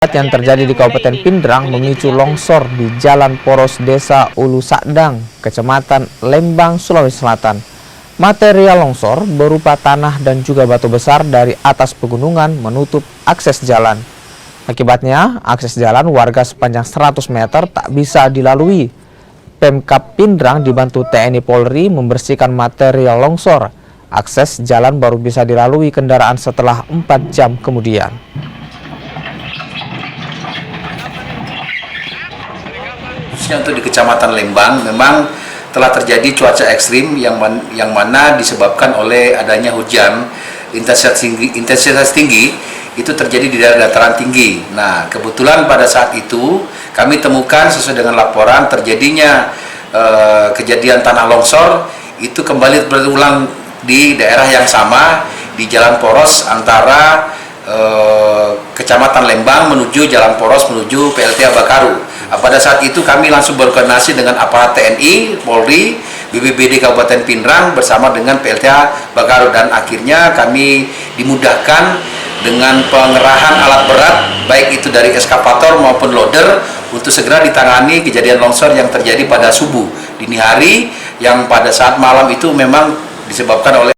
Yang terjadi di Kabupaten Pindrang memicu longsor di Jalan Poros Desa Ulu Sakdang, Kecamatan Lembang, Sulawesi Selatan. Material longsor berupa tanah dan juga batu besar dari atas pegunungan menutup akses jalan. Akibatnya, akses jalan warga sepanjang 100 meter tak bisa dilalui. Pemkab Pindrang dibantu TNI Polri membersihkan material longsor. Akses jalan baru bisa dilalui kendaraan setelah 4 jam kemudian. Khususnya untuk di Kecamatan Lembang memang telah terjadi cuaca ekstrim yang mana disebabkan oleh adanya hujan intensitas tinggi itu terjadi di daerah dataran tinggi. Nah, kebetulan pada saat itu kami temukan sesuai dengan laporan terjadinya kejadian tanah longsor itu kembali berulang di daerah yang sama di Jalan Poros antara Kecamatan Lembang menuju Jalan Poros menuju PLTA Bakaru. Pada saat itu kami langsung berkoordinasi dengan aparat TNI, Polri, BPBD Kabupaten Pindrang bersama dengan PLTA Bakaru, dan akhirnya kami dimudahkan dengan pengerahan alat berat baik itu dari eskavator maupun loader untuk segera ditangani kejadian longsor yang terjadi pada subuh dini hari yang pada saat malam itu memang disebabkan oleh